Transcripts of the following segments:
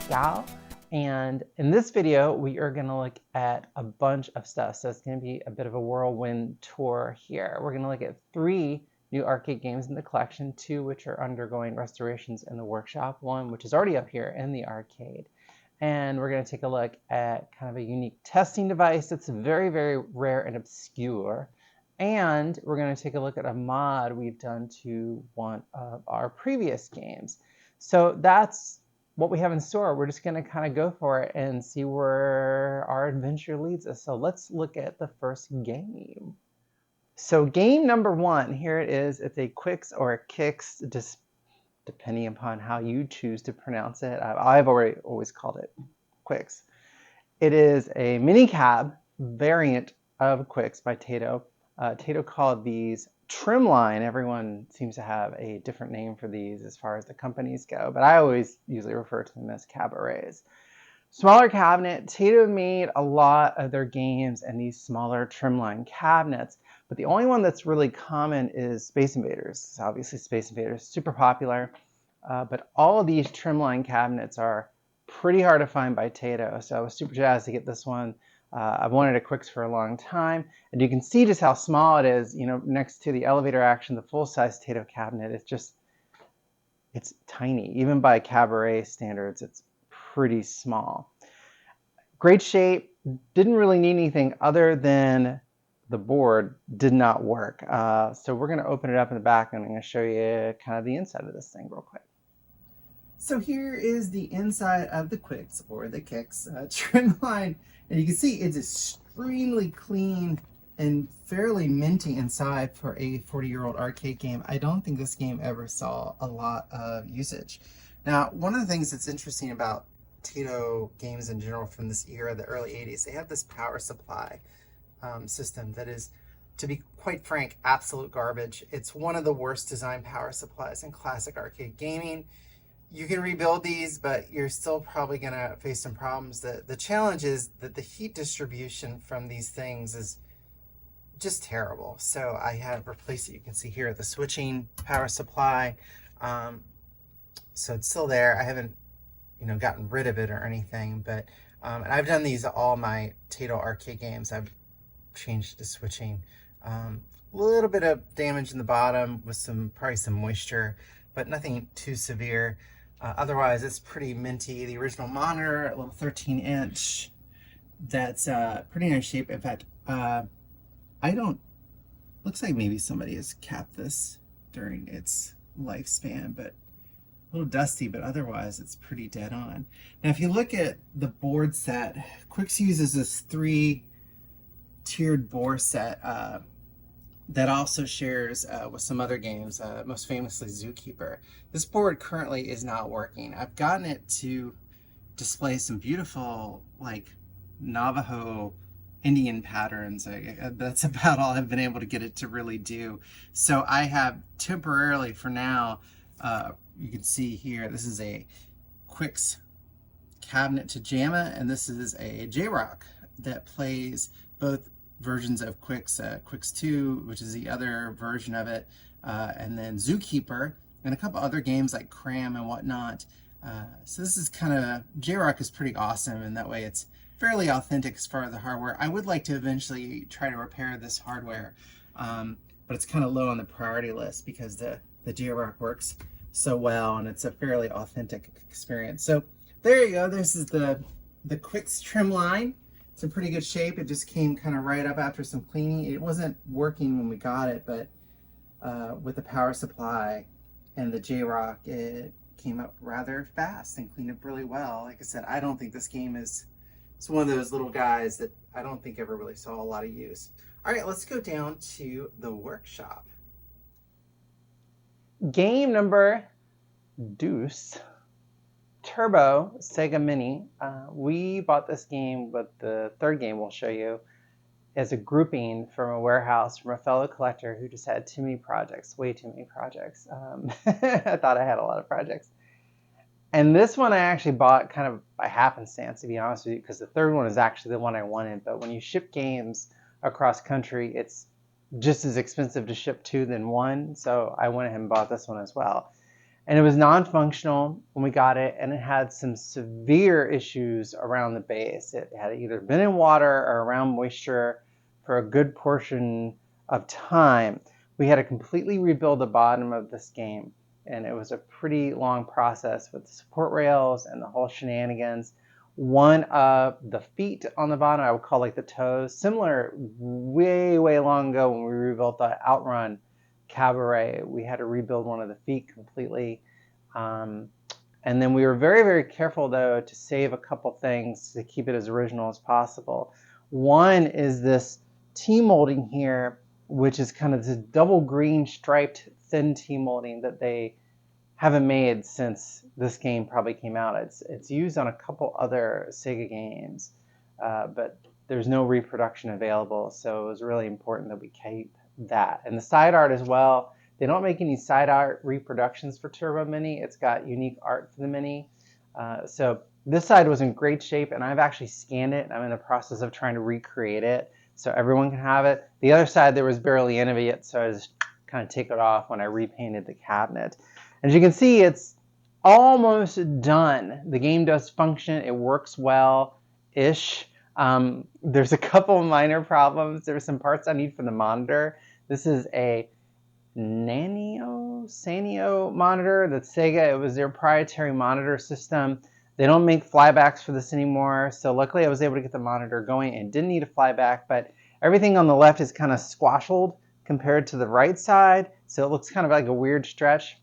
Gal, and in this video we are going to look at a bunch of stuff. So it's going to be a bit of a whirlwind tour here. We're going to look at 3 new arcade games in the collection, 2 which are undergoing restorations in the workshop, 1 which is already up here in the arcade. And we're going to take a look at kind of a unique testing device that's very, very rare and obscure. And we're going to take a look at a mod we've done to one of our previous games. So that's what we have in store. We're just going to kind of go for it and see where our adventure leads us. So let's look at the first game. So game number 1, here it is. It's a Quicks or a Kicks, just depending upon how you choose to pronounce it. I've always called it Quicks. It is a mini cab variant of Quicks by Tato. Tato called these Trimline. Everyone seems to have a different name for these as far as the companies go, but I always usually refer to them as cabarets. Smaller cabinet. Tato made a lot of their games in these smaller Trimline cabinets, but the only one that's really common is Space Invaders. Obviously Space Invaders is super popular, but all of these Trimline cabinets are pretty hard to find by Tato, so I was super jazzed to get this one. I've wanted a Quicks for a long time, and you can see just how small it is. You know, next to the elevator action, the full-size Tato cabinet, it's tiny. Even by cabaret standards, it's pretty small. Great shape. Didn't really need anything other than the board did not work. So we're going to open it up in the back, and I'm going to show you kind of the inside of this thing real quick. So here is the inside of the Quicks or the Kicks Trimline, and you can see it's extremely clean and fairly minty inside for a 40-year-old arcade game. I don't think this game ever saw a lot of usage. Now, one of the things that's interesting about Tato games in general from this era, the early 80s, they have this power supply system that is, to be quite frank, absolute garbage. It's one of the worst designed power supplies in classic arcade gaming. You can rebuild these, but you're still probably going to face some problems. The challenge is that the heat distribution from these things is just terrible. So I have replaced it. You can see here the switching power supply. So it's still there. I haven't, gotten rid of it or anything, but and I've done these all my Tato arcade games. I've changed to switching. A little bit of damage in the bottom with probably some moisture, but nothing too severe. Otherwise, it's pretty minty. The original monitor, a little 13-inch. That's pretty nice shape. In fact, looks like maybe somebody has capped this during its lifespan, but a little dusty, but otherwise it's pretty dead on. Now, if you look at the board set, Quicks uses this 3-tiered board set that also shares with some other games, most famously Zookeeper. This board currently is not working. I've gotten it to display some beautiful, like, Navajo Indian patterns. That's about all I've been able to get it to really do. So I have temporarily, for now, you can see here, this is a Quicks cabinet to JAMA, and this is a J-Rock that plays both versions of Quicks, Quicks 2, which is the other version of it, and then Zookeeper, and a couple other games like Cram and whatnot. So this is kind of, J-Rock is pretty awesome, and that way it's fairly authentic as far as the hardware. I would like to eventually try to repair this hardware, but it's kind of low on the priority list because the J-Rock works so well, and it's a fairly authentic experience. So there you go. This is the Quicks Trimline. It's in pretty good shape. It just came kind of right up after some cleaning. It wasn't working when we got it, but with the power supply and the J-Rock, it came up rather fast and cleaned up really well. Like I said, I don't think this game it's one of those little guys that I don't think ever really saw a lot of use. All right, let's go down to the workshop. Game number Deuce. Turbo Sega Mini. We bought this game, but the third game we'll show you as a grouping from a warehouse from a fellow collector who just had too many projects, way too many projects. I thought I had a lot of projects. And this one I actually bought kind of by happenstance, to be honest with you, because the third one is actually the one I wanted. But when you ship games across country, it's just as expensive to ship 2 than 1. So I went ahead and bought this one as well. And it was non-functional when we got it, and it had some severe issues around the base. It had either been in water or around moisture for a good portion of time. We had to completely rebuild the bottom of this game, and it was a pretty long process with the support rails and the whole shenanigans. One of the feet on the bottom, I would call like the toes, similar way, way long ago when we rebuilt the Outrun Cabaret. We had to rebuild one of the feet completely. And then we were very, very careful, though, to save a couple things to keep it as original as possible. One is this T-molding here, which is kind of this double green striped thin T-molding that they haven't made since this game probably came out. It's used on a couple other Sega games, but there's no reproduction available, so it was really important that we keep that. And the side art as well. They don't make any side art reproductions for Turbo Mini. It's got unique art for the Mini. So this side was in great shape, and I've actually scanned it, and I'm in the process of trying to recreate it so everyone can have it. The other side, there was barely any of it, so I just kind of take it off when I repainted the cabinet. As you can see, it's almost done. The game does function. It works well-ish. There's a couple minor problems. There's some parts I need for the monitor. This is a Sanyo monitor that Sega, it was their proprietary monitor system. They don't make flybacks for this anymore, so luckily I was able to get the monitor going and didn't need a flyback, but everything on the left is kind of squashed compared to the right side, so it looks kind of like a weird stretch.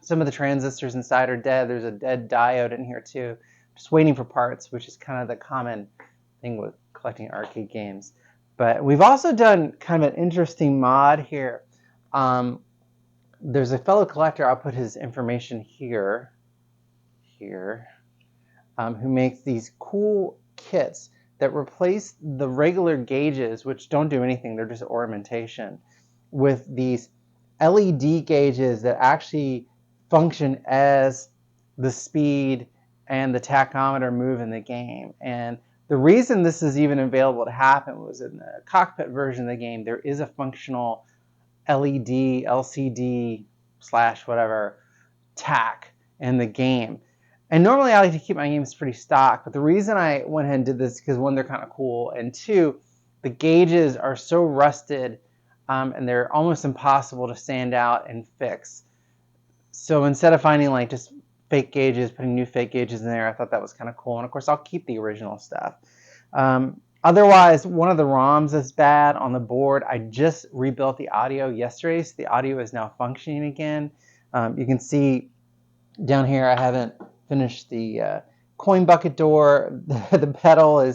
Some of the transistors inside are dead. There's a dead diode in here too. Just waiting for parts, which is kind of the common thing with collecting arcade games. But we've also done kind of an interesting mod here. There's a fellow collector, I'll put his information here, who makes these cool kits that replace the regular gauges, which don't do anything, they're just ornamentation, with these LED gauges that actually function as the speed and the tachometer move in the game. And the reason this is even available to happen was in the cockpit version of the game, there is a functional LED, LCD / whatever tack in the game. And normally I like to keep my games pretty stock, but the reason I went ahead and did this is because one, they're kind of cool, and two, the gauges are so rusted and they're almost impossible to sand out and fix. So instead of finding like just fake gauges, putting new fake gauges in there, I thought that was kind of cool. And of course, I'll keep the original stuff. Otherwise, one of the ROMs is bad on the board. I just rebuilt the audio yesterday, so the audio is now functioning again. You can see down here I haven't finished the coin bucket door. The pedal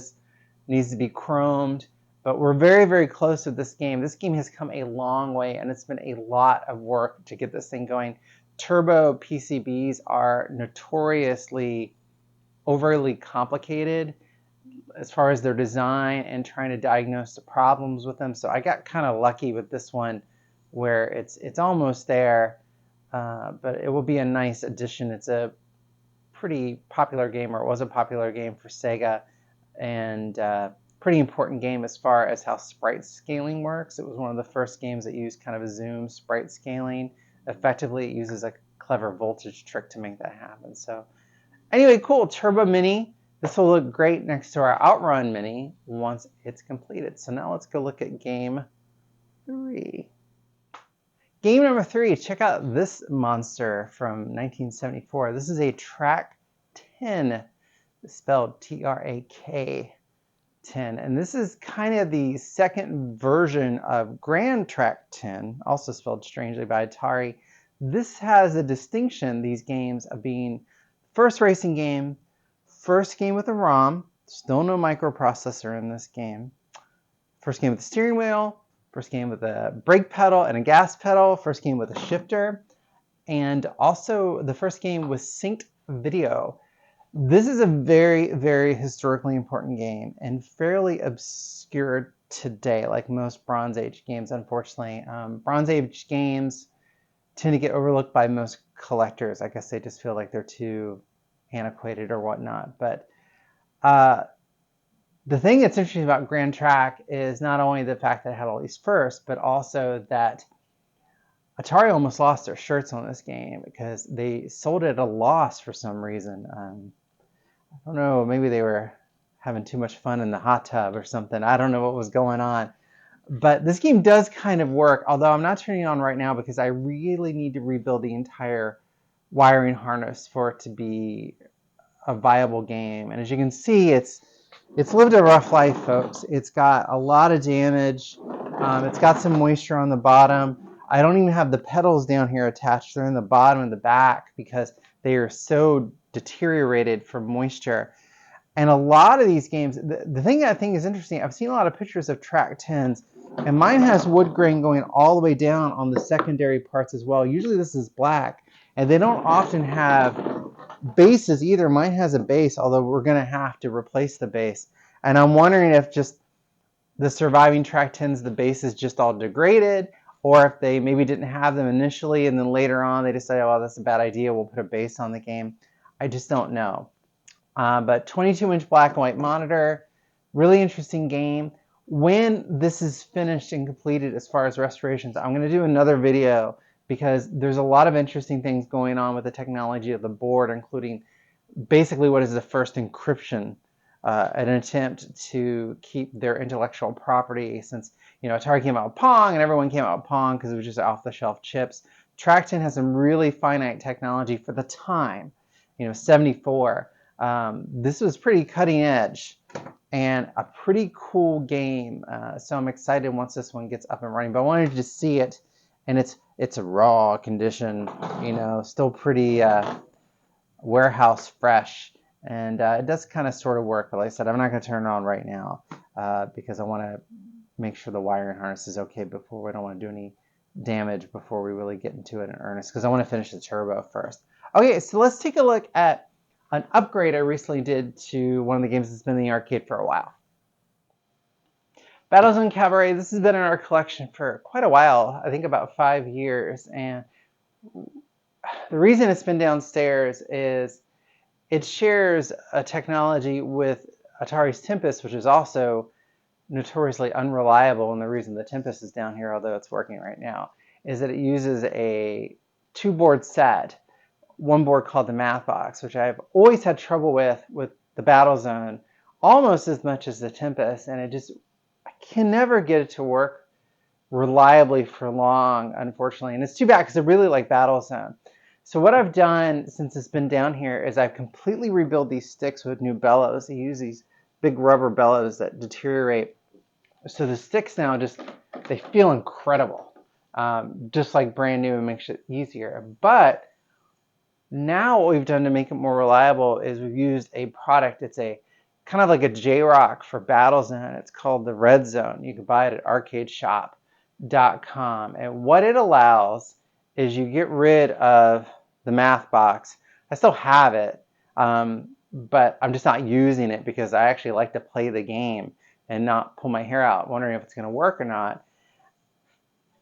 needs to be chromed, but we're very, very close with this game. This game has come a long way, and it's been a lot of work to get this thing going. Turbo PCBs are notoriously overly complicated as far as their design and trying to diagnose the problems with them. So I got kind of lucky with this one where it's almost there, but it will be a nice addition. It's a pretty popular game, or it was a popular game for Sega, and pretty important game as far as how sprite scaling works. It was one of the first games that used kind of a zoom sprite scaling. Effectively, it uses a clever voltage trick to make that happen. So anyway, cool, Turbo Mini. This will look great next to our Outrun Mini once it's completed. So now let's go look at game 3. Game number 3, check out this monster from 1974. This is a Trak 10, spelled Trak 10. And this is kind of the second version of Grand Trak 10, also spelled strangely by Atari. This has a distinction, these games, of being first racing game, first game with a ROM, still no microprocessor in this game, first game with a steering wheel, first game with a brake pedal and a gas pedal, first game with a shifter, and also the first game with synced video. This is a very, very historically important game and fairly obscure today, like most Bronze Age games, unfortunately. Bronze Age games tend to get overlooked by most collectors. I guess they just feel like they're too antiquated or whatnot. But the thing that's interesting about Grand Trak is not only the fact that it had all these firsts, but also that Atari almost lost their shirts on this game because they sold it at a loss for some reason. I don't know, maybe they were having too much fun in the hot tub or something. I don't know what was going on. But this game does kind of work, although I'm not turning it on right now because I really need to rebuild the entire wiring harness for it to be a viable game. And as you can see, it's lived a rough life, folks. It's got a lot of damage. It's got some moisture on the bottom. I don't even have the pedals down here attached. They're in the bottom and the back because they are so deteriorated from moisture. And a lot of these games, the thing I think is interesting, I've seen a lot of pictures of Trak 10s, and mine has wood grain going all the way down on the secondary parts as well. Usually this is black, and they don't often have bases either. Mine has a base, although we're going to have to replace the base. And I'm wondering if just the surviving Trak 10s, the base is just all degraded, or if they maybe didn't have them initially, and then later on they decided, oh, that's a bad idea, we'll put a base on the game. I just don't know. But 22-inch black and white monitor, really interesting game. When this is finished and completed as far as restorations, I'm going to do another video because there's a lot of interesting things going on with the technology of the board, including basically what is the first encryption, an attempt to keep their intellectual property, since Atari came out with Pong and everyone came out with Pong because it was just off-the-shelf chips. Trak 10 has some really finite technology for the time, 74. This was pretty cutting edge and a pretty cool game. So I'm excited once this one gets up and running. But I wanted to see it, and it's a raw condition, still pretty warehouse fresh, and it does kind of sort of work. But like I said, I'm not going to turn it on right now because I want to make sure the wiring harness is okay before. We don't want to do any damage before we really get into it in earnest, because I want to finish the turbo first. Okay, so let's take a look at an upgrade I recently did to one of the games that's been in the arcade for a while. Battlezone Cabaret, this has been in our collection for quite a while, I think about 5 years, and the reason it's been downstairs is it shares a technology with Atari's Tempest, which is also notoriously unreliable, and the reason the Tempest is down here, although it's working right now, is that it uses a 2-board set. One board called the Math Box, which I've always had trouble with the Battlezone, almost as much as the Tempest, and I can never get it to work reliably for long, unfortunately, and it's too bad because I really like Battlezone. So what I've done since it's been down here is I've completely rebuilt these sticks with new bellows. I use these big rubber bellows that deteriorate, so the sticks now they feel incredible, just like brand new, and makes it easier. But now what we've done to make it more reliable is we've used a product. It's a kind of like a J-Rock for Battlezone. It's called the Red Zone. You can buy it at arcadeshop.com. And what it allows is you get rid of the Math Box. I still have it, but I'm just not using it because I actually like to play the game and not pull my hair out wondering if it's going to work or not.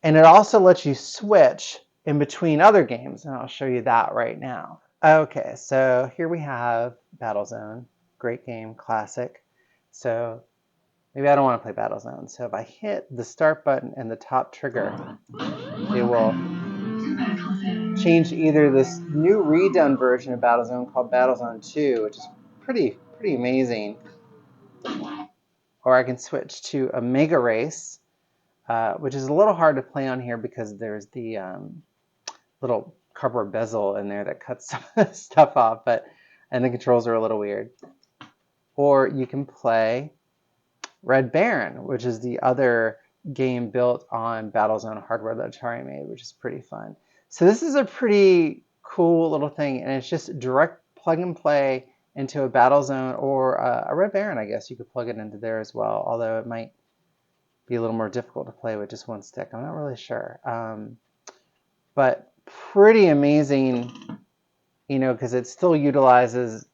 And it also lets you switch in between other games, and I'll show you that right now. Okay, so here we have Battlezone. Great game, classic. So maybe I don't want to play Battlezone. So if I hit the start button and the top trigger, it will change either this new redone version of Battlezone called Battlezone 2, which is pretty amazing, or I can switch to a Mega Race, which is a little hard to play on here because there's the little cardboard bezel in there that cuts some of the stuff off, and the controls are a little weird. Or you can play Red Baron, which is the other game built on Battlezone hardware that Atari made, which is pretty fun. So this is a pretty cool little thing, and it's just direct plug and play into a Battlezone or a Red Baron. I guess you could plug it into there as well, although it might be a little more difficult to play with just one stick. I'm not really sure. But pretty amazing, because it still utilizes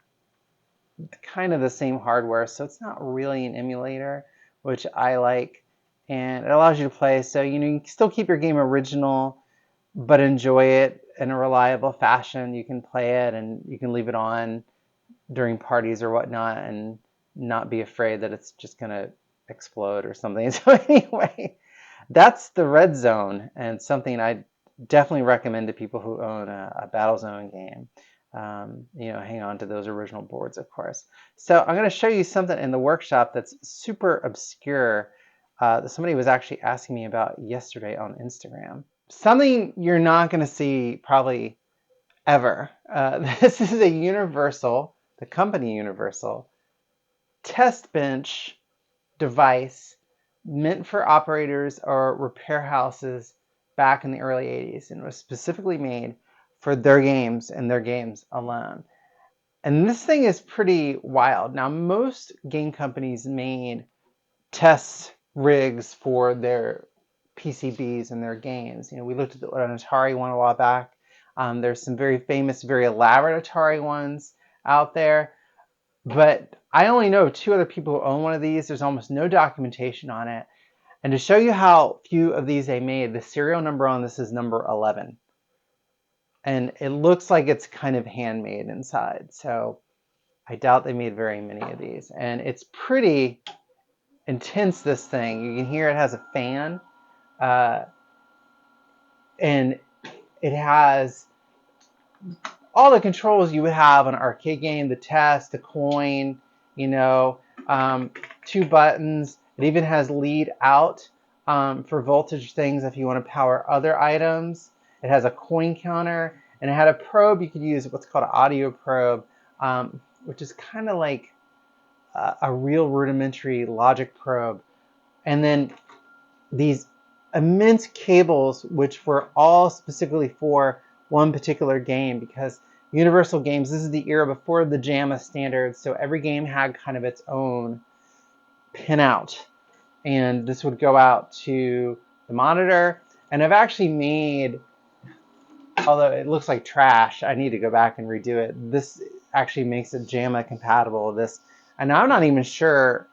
kind of the same hardware, so it's not really an emulator, which I like, and it allows you to play. So you can still keep your game original, but enjoy it in a reliable fashion. You can play it, and you can leave it on during parties or whatnot, and not be afraid that it's just gonna explode or something. So anyway, that's the Red Zone, and something I definitely recommend to people who own a Battlezone game. You know, hang on to those original boards, of course. So I'm going to show you something in the workshop that's super obscure that somebody was actually asking me about yesterday on Instagram. Something you're not going to see probably ever. This is a Universal, the company Universal, test bench device meant for operators or repair houses back in the early 80s, and was specifically made for their games and their games alone. And this thing is pretty wild. Now, most game companies made test rigs for their PCBs and their games. You know, we looked at an Atari one a while back. There's some very famous, very elaborate Atari ones out there. But I only know 2 other people who own one of these. There's almost no documentation on it. And to show you how few of these they made, the serial number on this is number 11. And it looks like it's kind of handmade inside. So I doubt they made very many of these. And it's pretty intense, this thing. You can hear it has a fan. And it has all the controls you would have on an arcade game, the test, the coin, you know, 2 buttons. It even has lead out for voltage things if you want to power other items. It has a coin counter, and it had a probe you could use, what's called an audio probe, which is kind of like a real rudimentary logic probe. And then these immense cables, which were all specifically for one particular game, because Universal Games, this is the era before the JAMA standards, so every game had kind of its own pinout, and this would go out to the monitor. And I've actually made, although it looks like trash, I need to go back and redo it. This actually makes it JAMA compatible. This, and I'm not even sure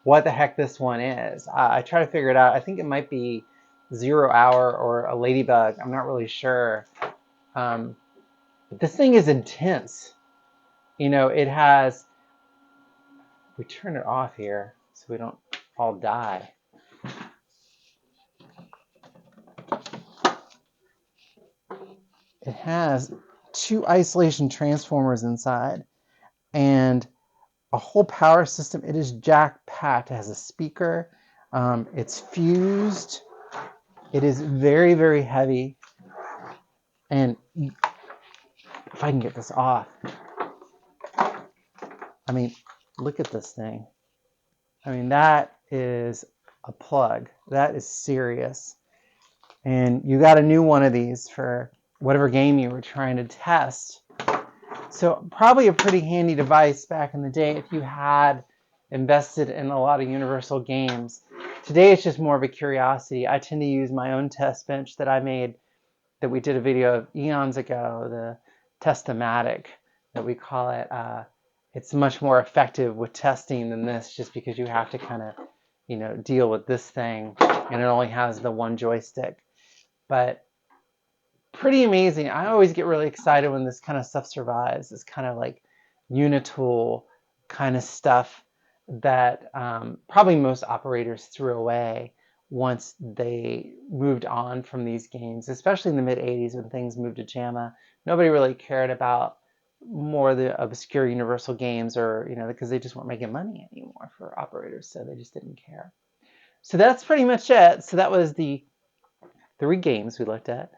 what the heck this one is. I try to figure it out. I think it might be 0 Hour or a Ladybug. I'm not really sure. But this thing is intense. You know, it has, we turn it off here so we don't all die. It has 2 isolation transformers inside and a whole power system. It is jack-packed. It has a speaker. It's fused. It is very, very heavy. And if I can get this off, I mean, look at this thing. I mean, that is a plug. That is serious. And you got a new one of these for whatever game you were trying to test. So probably a pretty handy device back in the day if you had invested in a lot of Universal games. Today it's just more of a curiosity. I tend to use my own test bench that I made, that we did a video of eons ago, the Test-O-Matic that we call it. It's much more effective with testing than this, just because you have to kind of, you know, deal with this thing, and it only has the 1 joystick. But pretty amazing. I always get really excited when this kind of stuff survives. This kind of like Unitool kind of stuff that probably most operators threw away once they moved on from these games, especially in the mid-'80s when things moved to JAMA. Nobody really cared about more of the obscure Universal games, or, you know, because they just weren't making money anymore for operators, so they just didn't care. So that's pretty much it. So that was the 3 games we looked at.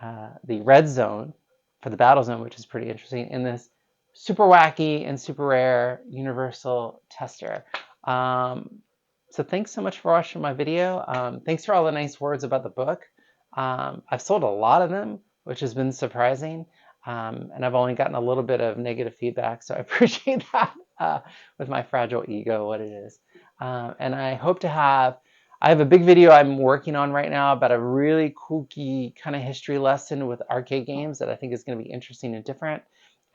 The red zone for the Battlezone, which is pretty interesting, and this super wacky and super rare Universal tester. So thanks so much for watching my video. Thanks for all the nice words about the book. I've sold a lot of them, which has been surprising. And I've only gotten a little bit of negative feedback, so I appreciate that with my fragile ego, what it is. And I hope to have, I have a big video I'm working on right now about a really kooky kind of history lesson with arcade games that I think is going to be interesting and different.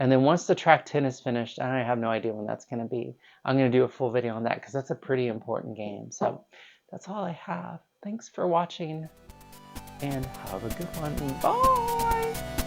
And then once the track 10 is finished, and I have no idea when that's going to be, I'm going to do a full video on that because that's a pretty important game. So that's all I have. Thanks for watching, and have a good one. Bye!